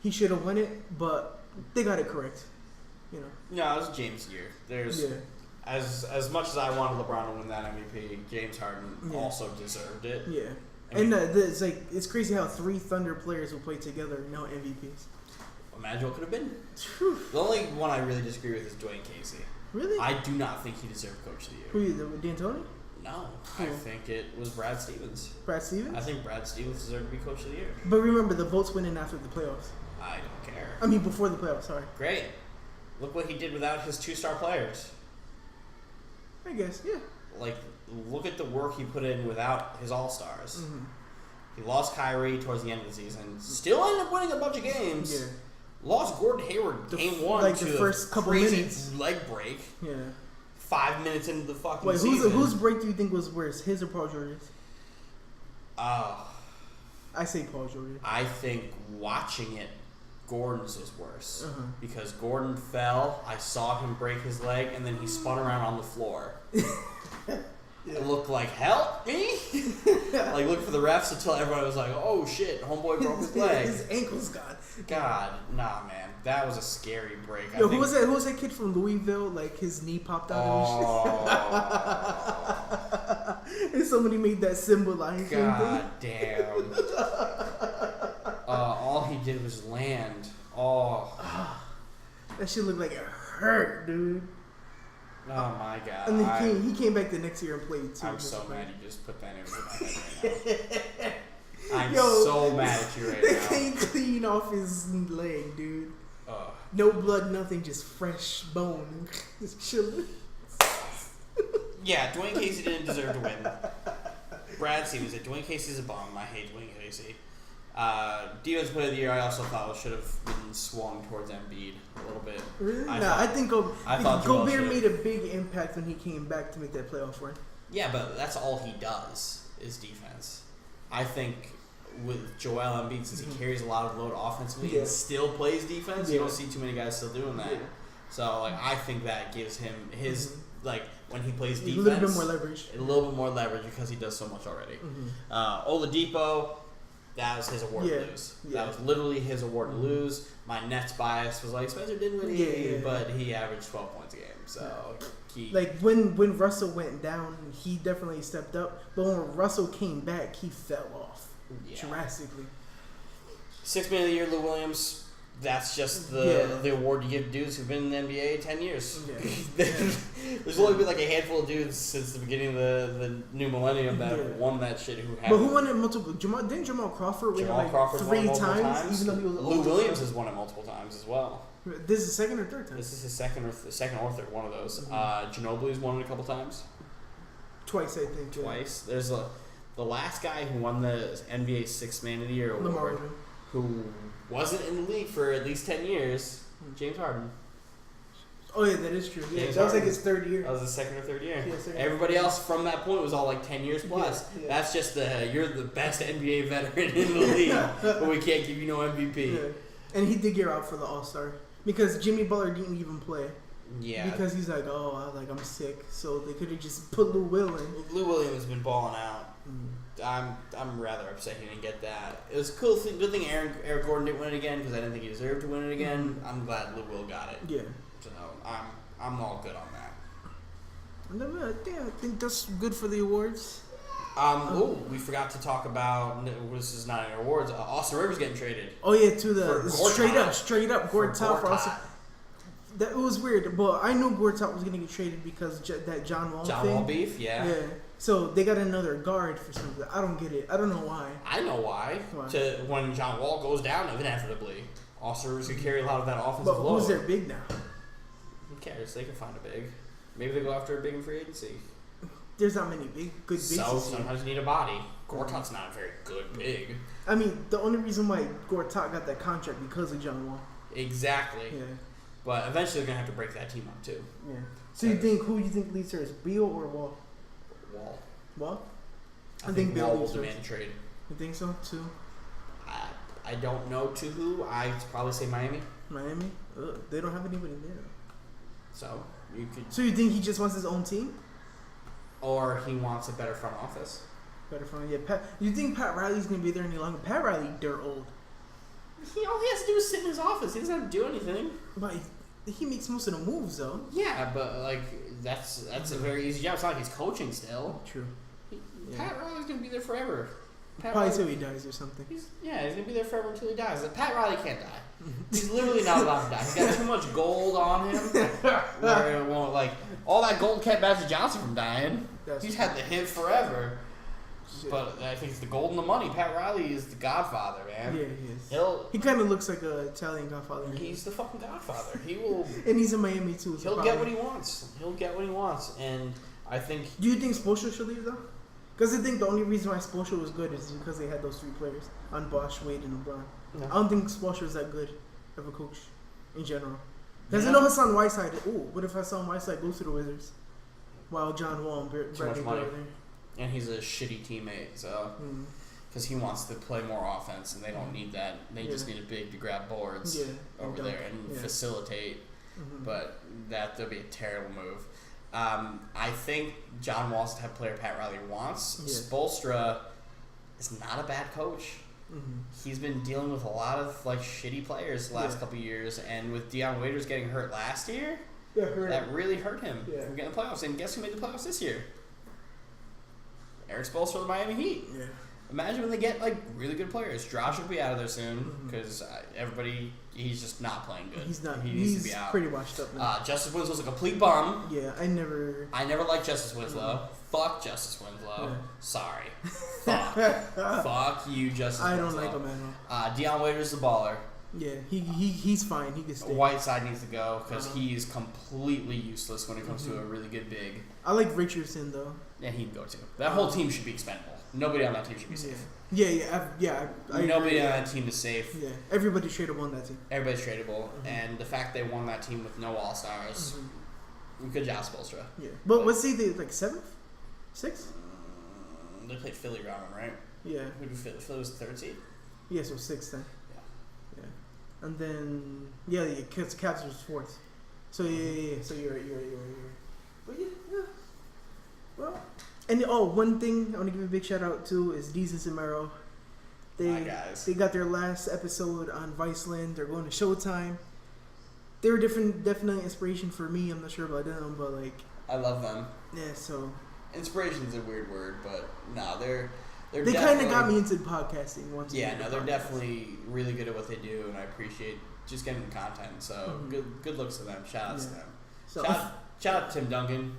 He should have won it, but they got it correct.
No, it was James' year. There's as much as I wanted LeBron to win that MVP, James Harden also deserved it. Yeah,
and it's crazy how 3 Thunder players will play together and now MVPs.
Imagine what could have been. The only one I really disagree with is Dwayne Casey.
Really?
I do not think he deserved Coach of the Year.
Who you, D'Antoni?
No, I think it was Brad Stevens.
Brad Stevens?
I think Brad Stevens deserved to be Coach of the Year.
But remember, the votes went in after the playoffs.
I don't care.
I mean, before the playoffs, sorry.
Great. Look what he did without his 2-star players.
I guess, yeah.
Look at the work he put in without his all-stars. Mm-hmm. He lost Kyrie towards the end of the season. Still ended up winning a bunch of games. Yeah. Lost Gordon Hayward game 1 to the first couple minutes leg break. Yeah. 5 minutes into the fucking season.
Whose break do you think was worse, his or Paul George's? I say Paul George.
I think watching it, Gordon's was worse because Gordon fell. I saw him break his leg, and then he spun around on the floor. It looked like help me. Look for the refs until everyone was like, "Oh shit, homeboy broke his leg.
His ankle's gone."
God, nah, man, that was a scary break.
Yo, who was that? Who was that kid from Louisville? His knee popped out of his shit. And somebody made that symbol line.
God damn. All he did was land.
That shit looked like it hurt, dude.
Oh my god.
And then he came back the next year and played too.
I'm so mad you just put that into my head right now. I'm so mad at you right now.
They can't clean off his leg, dude. No blood, nothing, just fresh bone. Just chilling.
Yeah, Dwayne Casey didn't deserve to win. Brad Stevens said Dwayne Casey's a bum. I hate Dwayne Casey. Defensive Player of the Year, I also thought should have been swung towards Embiid a little bit.
Really? I think Gobert made a big impact when he came back to make that playoff run.
Yeah, but that's all he does is defense. I think with Joel Embiid, since he carries a lot of load offensively and still plays defense, you don't see too many guys still doing that. Yeah. So I think that gives him his when he plays defense,
a little bit more leverage.
A little bit more leverage because he does so much already. Oladipo. That was his award to lose. That was literally his award to lose. My Nets bias was Spencer didn't win, but he averaged 12 points a game. So
when Russell went down, he definitely stepped up. But when Russell came back, he fell off drastically.
Sixth Man of the Year, Lou Williams. that's just the award you give dudes who've been in the NBA 10 years. Yeah. There's only been like a handful of dudes since the beginning of the new millennium that won that shit. But
who won it multiple? Didn't Jamal Crawford win it like
Crawford
3 times? Even though he was
Lou Williams has won it multiple times as well.
This is the second or third time?
This is his second or third one of those. Ginobili's won it a couple times.
Twice, I think.
Twice. There's the last guy who won the NBA Sixth Man of the Year award, who wasn't in the league for at least 10 years, James Harden.
Oh, yeah, that is true. Yeah, that was like his third year.
That was his second or third year.
Yeah,
everybody else from that point was all like 10 years plus. Yeah. That's just you're the best NBA veteran in the league, but we can't give you no MVP.
Yeah. And he did get out for the All-Star because Jimmy Butler didn't even play.
Yeah.
Because he's like, I'm sick, so they could have just put Lou Will in.
Lou Williams has been balling out. I'm rather upset he didn't get that. It was a cool thing. Good thing Eric Gordon didn't win it again because I didn't think he deserved to win it again. I'm glad Lou Will got it.
Yeah.
So I'm all good on that.
And then, I think that's good for the awards.
We forgot to talk about. This is not in awards. Austin Rivers getting traded.
Oh yeah, to the straight up Gortat for Austin. That was weird, but I knew Gortat was gonna get traded because that John Wall thing.
Wall beef, yeah.
Yeah. So they got another guard for something. I don't get it. I don't know why.
I know why. When John Wall goes down inevitably, Austin Rivers can carry a lot of that offensive load.
But who's their big now?
Who cares? They can find a big. Maybe they go after a big in free agency.
There's not many good bigs.
So sometimes you need a body. Gortat's not a very good big.
I mean, the only reason why Gortat got that contract because of John Wall.
Exactly.
Yeah.
But eventually they're gonna have to break that team up too.
Yeah. So who you think leads first, Beal or Wall?
Wall.
I think Beal
Wall
leads
will
first.
demand a trade.
You think so too?
I don't know to who. I'd probably say Miami.
Miami? They don't have anybody there.
So you could.
So you think he just wants his own team?
Or he wants a better front office.
Better front, yeah. You think Pat Riley's gonna be there any longer? Pat Riley, dirt old.
All he has to do is sit in his office. He doesn't have to do anything.
But he makes most of the moves, though.
Yeah, but like that's a very easy job. It's not like he's coaching still.
True.
Pat Riley's gonna be there forever.
Probably till he dies or something.
He's gonna be there forever until he dies. Pat Riley can't die. He's literally not allowed to die. He's got too much gold on him. Where it won't, like, all that gold kept Magic Johnson from dying. He's had the hit forever. But I think it's the gold and the money. Pat Riley is the Godfather, man.
Yeah, he is. He kind of looks like an Italian Godfather.
He's the fucking Godfather. He will.
And he's in Miami too.
So he'll get what he wants. And I think.
Do you think Spoelstra should leave though? Because I think the only reason why Spoelstra was good is because they had those 3 players on Bosh, Wade, and LeBron. No. I don't think Spoelstra is that good of a coach in general. Because I know Hassan Whiteside. What if Hassan Whiteside goes to the Wizards while John Wall and Bradley are there?
And he's a shitty teammate, so because he wants to play more offense, and they don't need that. They just need a big to grab boards over there and facilitate. But that'll be a terrible move. I think John Wall's the type of player Pat Riley wants. Yeah. Spoelstra is not a bad coach. He's been dealing with a lot of like shitty players the last couple of years, and with Deion Waiters getting hurt last year, that really hurt him from getting the playoffs. And guess who made the playoffs this year? Eric Spoelstra of the Miami Heat. Yeah. Imagine when they get like really good players. Josh will be out of there soon because he's just not playing good.
He's not.
He needs to be out.
Pretty washed up now.
Justice Winslow's a complete bum.
Yeah, I never liked
Justice Winslow. Fuck Justice Winslow. Yeah. Sorry. Fuck you, Justice Winslow.
I don't like him at all.
Deion Waiters the baller.
Yeah, he's fine. He can stay.
Whiteside needs to go because he is completely useless when it comes to a really good big.
I like Richardson though.
Yeah, he can go too. That whole team should be expendable. Nobody on that team should be safe.
Yeah.
Nobody on that team is safe.
Yeah, everybody's tradable on that team.
Everybody's tradable, and the fact they won that team with no All-Stars, good job, Spoelstra.
Yeah, but what's he like 7th, 6th?
They played Philly around him, right?
Yeah.
Who did Philly was the 3rd seed?
Yeah, so 6th then. Yeah. And then Cavs was 4th. So yeah. So you're right. But yeah. Well, and one thing I want to give a big shout out to is Deezus and Mero. They got their last episode on Viceland. They're going to Showtime. They were definitely inspiration for me. I'm not sure about them, but like
I love them.
Yeah, so
inspiration's a weird word, but no, they
kind of got me into podcasting once.
Yeah, no, they're definitely really good at what they do, and I appreciate just getting content. So good looks to them. Shout outs to them.
So,
shout out to Tim Duncan.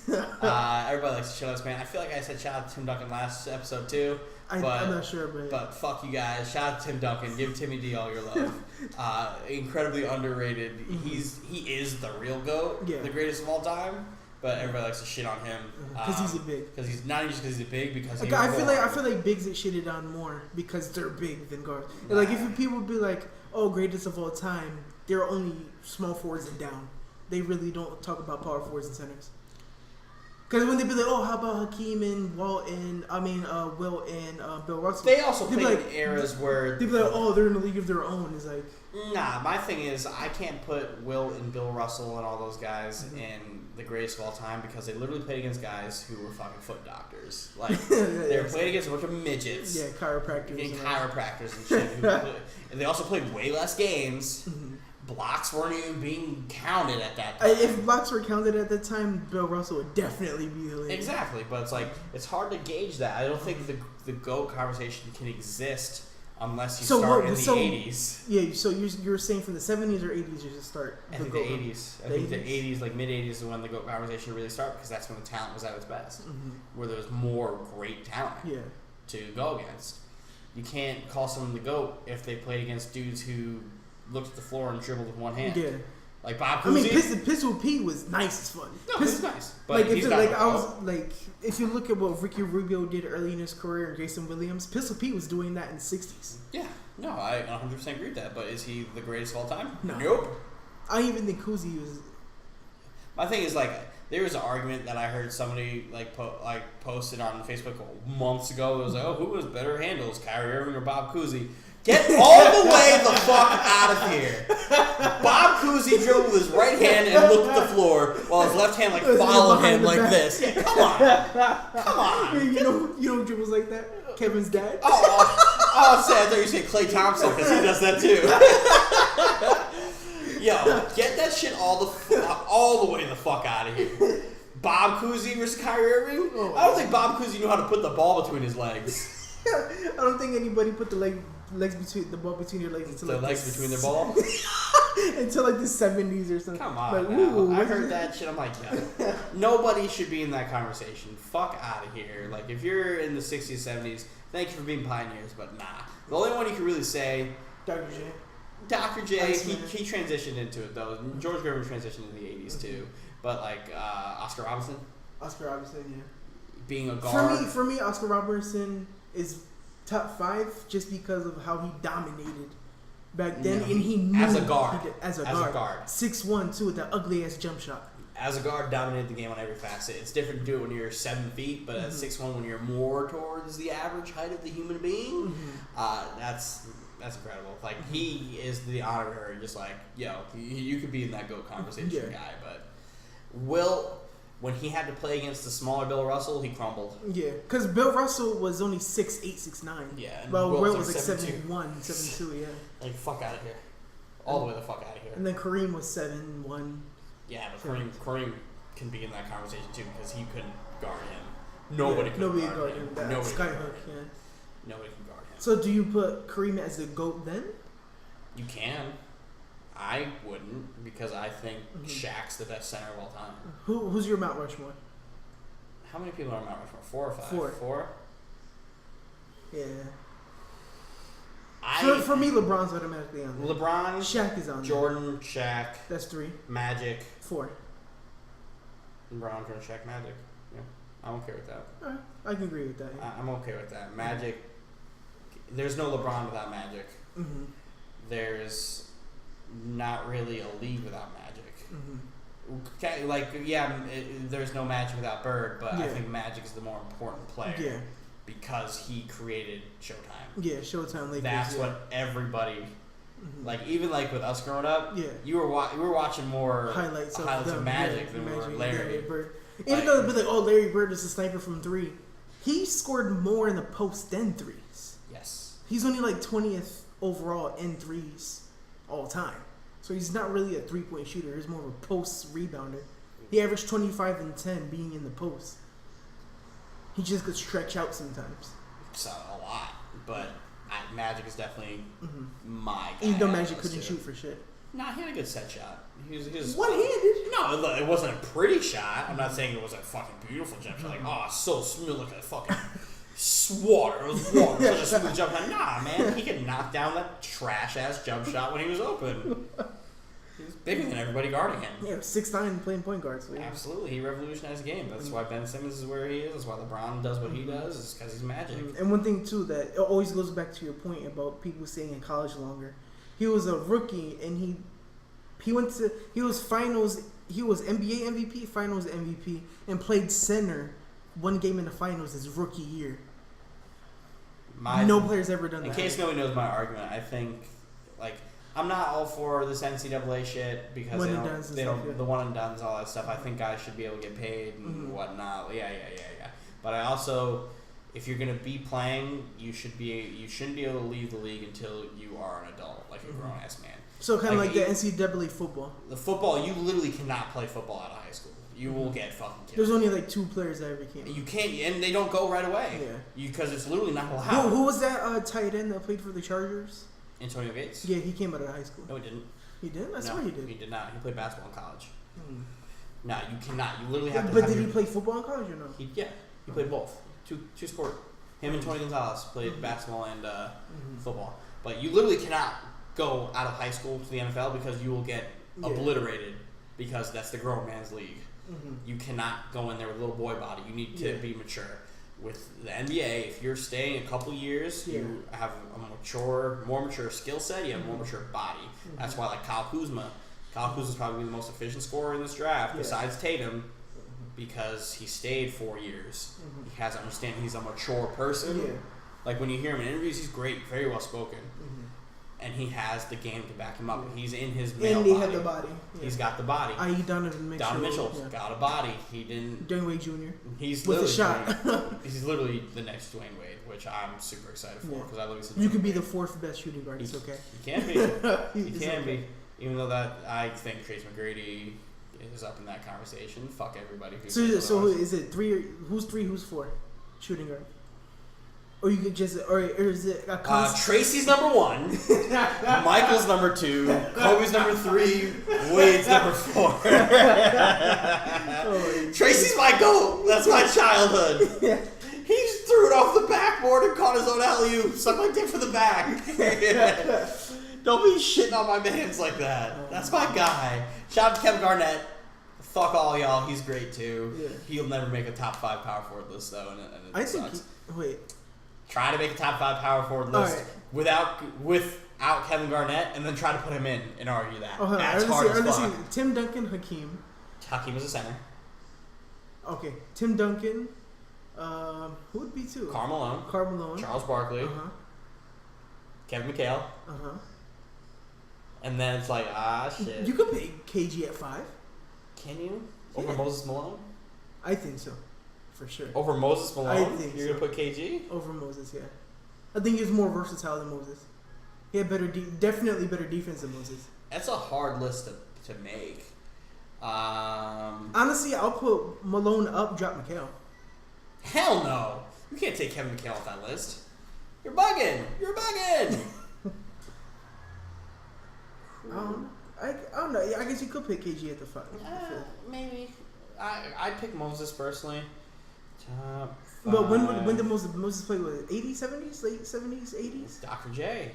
Everybody likes to shout outs, man. I feel like I said shout out to Tim Duncan last episode too.
I'm not sure,
but fuck you guys. Shout out to Tim Duncan. Give Timmy D all your love. Incredibly underrated. He is the real GOAT, the greatest of all time. But everybody likes to shit on him
because he's a big.
Because he's not just because he's a big. Because
I feel like bigs get shitted on more because they're big than guards. Nah. Like if people be like, "Oh, greatest of all time," they're only small forwards and down. They really don't talk about power forwards and centers. Because when they be like, "Oh, how about Hakeem and Will and Bill Russell?"
They also played like, in eras where
they be like, "Oh, they're in a league of their own." It's like,
nah. My thing is, I can't put Will and Bill Russell and all those guys in the greatest of all time because they literally played against guys who were fucking foot doctors. Like they were playing against a bunch of midgets.
Yeah, chiropractors.
And shit. And they also played way less games. Blocks weren't even being counted at that time.
If blocks were counted at that time, Bill Russell would definitely be the leader.
Exactly, but it's like it's hard to gauge that. I don't think the GOAT conversation can exist unless you start in the 80s.
Yeah, so you're saying from the 70s or 80s you just start?
I think the 80s. I think the 80s, like mid 80s, is when the GOAT conversation really started because that's when the talent was at its best, where there was more great talent to go against. You can't call someone the GOAT if they played against dudes who looked at the floor and dribbled with one hand.
Yeah.
Like Bob Cousy.
I mean, Pistol Pete was nice as fuck.
No, he's nice. But
if you look at what Ricky Rubio did early in his career and Jason Williams, Pistol Pete was doing that in the 60s.
Yeah. No, I 100% agree with that. But is he the greatest of all time?
No.
Nope.
I even think Cousy was.
My thing is, like, there was an argument that I heard somebody posted on Facebook months ago. It was like, oh, who was better handles, Kyrie Irving or Bob Cousy? Get all the way the fuck out of here. Bob Cousy dribbled with his right hand and looked at the floor while his left hand followed him like this. Yeah, come on.
You know dribbles like that? Kevin's dad?
Oh, sad. I thought you were saying Klay Thompson because he does that too. Yo, get that shit all the way the fuck out of here. Bob Cousy versus Kyrie Irving? I don't think Bob Cousy knew how to put the ball between his legs.
I don't think anybody put the ball between their legs until
the legs between their ball
until like the 70s or something.
Come on, I heard that shit. I'm like, yeah, nobody should be in that conversation. Fuck out of here. Like, if you're in the 60s, 70s, thank you for being pioneers, but nah. The only one you can really say, Dr. J. He transitioned into it though. George Gervin transitioned in the 80s too. But like Oscar Robertson,
yeah.
Being a guard.
For me, Oscar Robertson is top 5 just because of how he dominated back then, and he knew
as a guard.
As a guard. 6'1" too with that ugly ass jump shot. As
a guard, dominated the game on every facet. It's different to do it when you're 7 feet, but at 6'1", when you're more towards the average height of the human being, that's incredible. Like he is the honor, just like you could be in that GOAT conversation guy, but when he had to play against the smaller Bill Russell, he crumbled. Yeah, because Bill Russell was only 6'8", 6'9". Yeah, and Will was like 7'1", 7'2", yeah. Like, fuck out of here. All the way the fuck out of here. And then Kareem was 7'1". Yeah, but Kareem can be in that conversation too because he couldn't guard him. Nobody could guard him. Skyhook, yeah. Nobody can guard him. So do you put Kareem as the GOAT then? You can. I wouldn't because I think Shaq's the best center of all time. Who's your Mount Rushmore? How many people are on Mount Rushmore? 4 or 5? 4? Yeah. For me, LeBron's automatically on there. LeBron, Shaq is on Jordan, there. Shaq. That's 3. Magic. 4. LeBron, Jordan, Shaq, Magic. Yeah, I'm okay with that. All right. I can agree with that. Yeah. I'm okay with that. Magic. There's no LeBron without Magic. There's not really a league without Magic. Okay, there's no Magic without Bird, but I think Magic is the more important player because he created Showtime. Yeah, Showtime. Lakers, that's what everybody even with us growing up. Yeah, we were watching more highlights of Magic than we were Larry Bird. Even though it'd be like, oh, Larry Bird is a sniper from 3, he scored more in the post than 3s. Yes, he's only like 20th overall in 3s. All time. So he's not really a 3-point shooter. He's more of a post rebounder. He averaged 25 and 10 being in the post. He just could stretch out sometimes. So a lot. But Magic is definitely my guy.
Even though Magic couldn't shoot for shit.
Nah, he had a good set shot. He was
one-handed.
No, it wasn't a pretty shot. I'm not saying it was a fucking beautiful jump shot. Like, oh, so smooth, like a fucking water. It was water. Such a smooth jump shot. Nah, man, he could knock down that trash-ass jump shot when he was open. He was bigger than everybody guarding him.
Yeah, 6'9" playing point guard. So yeah.
Absolutely, he revolutionized the game. That's why Ben Simmons is where he is. That's why LeBron does what he does. Is because he's Magic.
And one thing too that it always goes back to your point about people staying in college longer. He was a rookie and he was finals. He was NBA MVP, finals MVP, and played center one game in the finals his rookie year. No player's ever done that.
In case nobody knows my argument, I think like. I'm not all for this NCAA shit because the one and dones, all that stuff. I think guys should be able to get paid and whatnot. Yeah. But I also, if you're gonna be playing, you shouldn't be able to leave the league until you are an adult, like a grown ass man.
So kind of like the NCAA football.
The football, you literally cannot play football out of high school. You will get fucking killed.
There's only like 2 players that ever can.
You can't, and they don't go right away.
Yeah.
Because it's literally not allowed.
Who was that tight end that played for the Chargers?
Antonio Gates?
Yeah, he came out of high school.
No, he didn't.
He did? I swear he did.
He did not. He played basketball in college. No, you cannot. You literally have to.
But did he play football in college or no?
He played both. Two sport. Him and Tony Gonzalez played basketball and football. But you literally cannot go out of high school to the NFL because you will get obliterated because that's the grown man's league. You cannot go in there with a little boy body. You need to be mature. With the NBA, if you're staying a couple years, you have a more mature skill set. You have a more mature body. That's why, like Kyle Kuzma is probably the most efficient scorer in this draft, besides Tatum, because he stayed 4 years. He has to understand he's a mature person. Like when you hear him in interviews, he's great, very well spoken, and he has the game to back him up. He's in his male
and
body.
Had the body.
He's got the body.
I.e. Donovan Mitchell.
Donovan Mitchell's got a body. He didn't.
Dwayne Wade Jr.
He's
with a shot.
He's literally the next Dwayne Wade, which I'm super excited for because I love him.
You could be the 4th best shooting guard. It's okay.
He can be. He can be. Even though that I think Trace McGrady is up in that conversation. Fuck everybody.
So is it 3? Who's 3? Who's 4? Shooting guard. Or you could just, or is it a constant?
Tracy's number 1, Michael's number 2, Kobe's number 3, Wade's number 4. Tracy's my goat. That's my childhood. He just threw it off the backboard and caught his own alley-oop. Suck my dick for the back. Don't be shitting on my mans like that. That's my guy. Shout out to Kevin Garnett. Fuck all y'all. He's great too. He'll never make a top 5 power forward list though, and it sucks. Try to make a top 5 power forward list without Kevin Garnett, and then try to put him in and argue that. That's hard as fuck.
Tim Duncan, Hakeem.
Hakeem is a center.
Okay, Tim Duncan. Who would be 2?
Karl Malone. Charles Barkley. Kevin McHale. And then it's like, shit.
You could pick KG at 5.
Can you? Over Moses Malone?
I think so. For sure.
Over Moses Malone?
I think
you're going to put KG?
Over Moses, yeah. I think he was more versatile than Moses. He had definitely better defense than Moses.
That's a hard list to make.
Honestly, I'll put Malone up, drop McHale.
Hell no. You can't take Kevin McHale off that list. You're bugging.
I don't know. I guess you could pick KG at the 5.
Maybe. I'd pick Moses personally. Top 5.
But when did Moses play with 80s, 70s, late 70s, 80s?
Dr. J.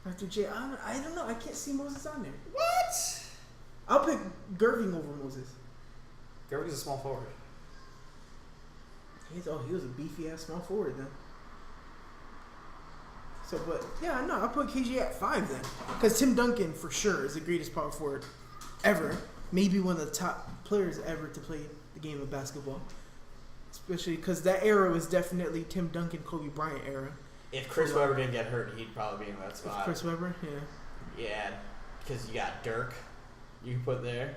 Dr. J. I don't know. I can't see Moses on there.
What?
I'll pick Gerving over Moses.
Gerving's a small forward.
He was a beefy ass small forward then. So, but yeah, no, I'll put KG at 5 then, because Tim Duncan for sure is the greatest power forward ever. Maybe one of the top players ever to play the game of basketball. Especially because that era was definitely Tim Duncan, Kobe Bryant era.
If Chris Webber didn't get hurt, he'd probably be in that spot.
Chris Webber, yeah.
Yeah, because you got Dirk. You can put there.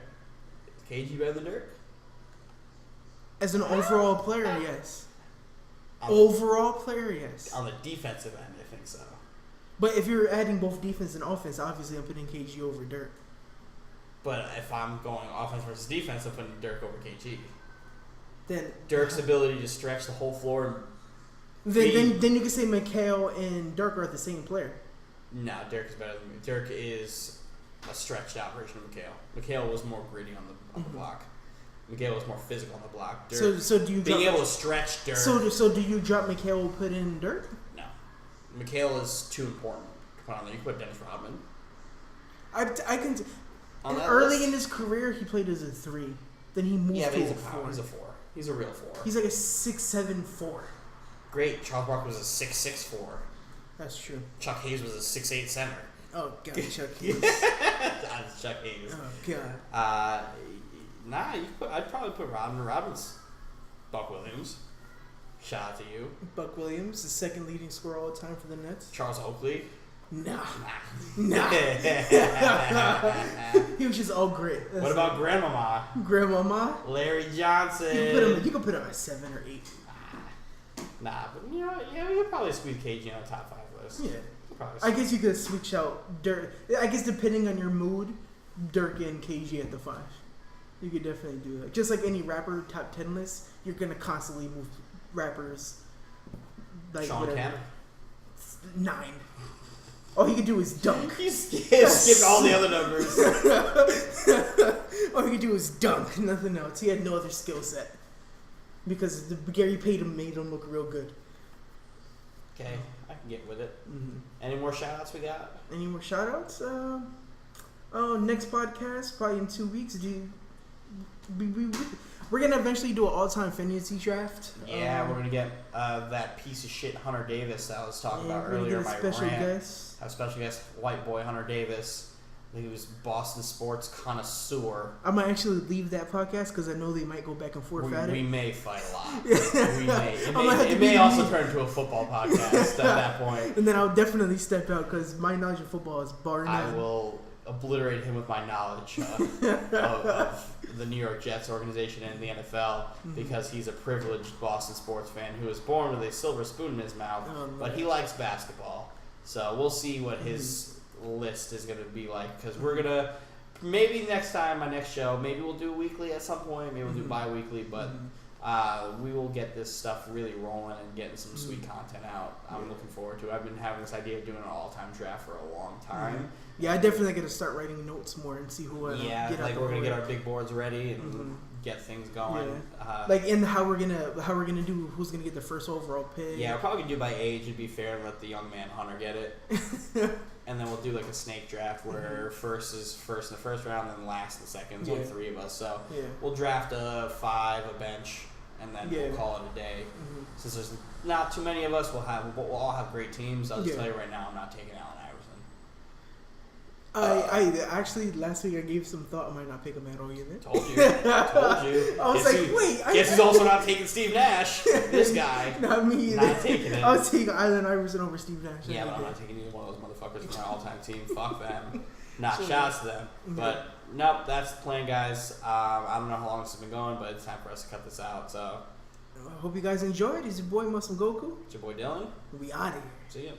Is KG better than Dirk?
As an overall player, yes. Overall player, yes.
On the defensive end, I think so.
But if you're adding both defense and offense, obviously I'm putting KG over Dirk.
But if I'm going offense versus defense, I'm putting Dirk over KG.
Then
Dirk's ability to stretch the whole floor and
Then you can say McHale and Dirk are the same player.
No, Dirk is better than me. Dirk is a stretched out version of McHale. McHale was more gritty on the block. McHale was more physical on the block. Dirk,
so do you
being able to stretch Dirk?
So do you drop McHale, put in Dirk?
No, McHale is too important to put on there. You put Dennis Rodman.
I can.
Early
in his career, he played as a 3. Then he moved to
he's
a
a
4.
He's a 4. He's a real 4.
He's like a 6'7" 4.
Great. Charles Barkley was a 6'6" 4.
That's true.
Chuck Hayes was a 6'8" center.
Oh god, Chuck Hayes.
That's Chuck Hayes.
Oh god.
I'd probably put Rodman. Rodman's Buck Williams. Shout out to you.
Buck Williams, the second leading scorer all time for the Nets.
Charles Oakley.
Nah. He was just all great.
What about Grandmama?
Grandmama?
Larry Johnson.
You could put him at 7 or 8.
Nah, but you'd probably squeeze KG on a top 5 list.
Yeah. I guess you could switch out Dirk. I guess depending on your mood, Dirk and KG at the 5. You could definitely do that. Just like any rapper top 10 list, you're gonna constantly move rappers. Like
Sean Kemp.
9. All he could do is dunk.
He skipped all the other numbers.
All he could do is dunk, nothing else. He had no other skill set. Because Gary Payton made him look real good.
Okay, I can get with it.
Mm-hmm.
Any more shout-outs we got?
Any more shout-outs? Next podcast, probably in 2 weeks. We're going to eventually do an all-time fantasy draft.
Yeah, we're going to get that piece of shit Hunter Davis that I was talking about earlier.
We're going to get a special guest.
A special guest, white boy Hunter Davis. I think he was Boston sports connoisseur.
I might actually leave that podcast because I know they might go back and forth at it.
We may fight a lot. It may also turn into a football podcast at that point.
And then I'll definitely step out because my knowledge of football is bar none.
I will obliterate him with my knowledge of the New York Jets organization and the NFL because he's a privileged Boston sports fan who was born with a silver spoon in his mouth, but he likes basketball. So we'll see what his list is going to be like because we're going to maybe next time, my next show, maybe we'll do weekly at some point, maybe we'll do bi-weekly, but we will get this stuff really rolling and getting some sweet content out. I'm looking forward to it. I've been having this idea of doing an all-time draft for a long time.
Yeah, I definitely got to start writing notes more and see who
get like we're gonna get our big boards ready and get things going.
Yeah. How we're gonna do who's gonna get the first overall pick.
Yeah, we're probably gonna do by age and be fair and let the young man Hunter get it. And then we'll do like a snake draft where first is first in the first round and then last in the second. There's only 3 of us, so we'll draft a 5, a bench, and then we'll call it a day. Since there's not too many of us, we'll all have great teams. I'll just tell you right now, I'm not taking Allen Iverson.
I actually last week I gave some thought. I might not pick him at all either.
Told you.
I was wait.
Guess who's also not taking Steve Nash? This guy.
Not me either.
Not taking it.
I was taking Allen Iverson over Steve Nash.
Yeah, but I'm not taking either one of those motherfuckers from my all-time team. Fuck them. Shouts to them. But nope, that's the plan, guys. I don't know how long this has been going, but it's time for us to cut this out. So
I hope you guys enjoyed. It's your boy Muslim Goku.
It's your boy Dylan.
We out of here.
See ya.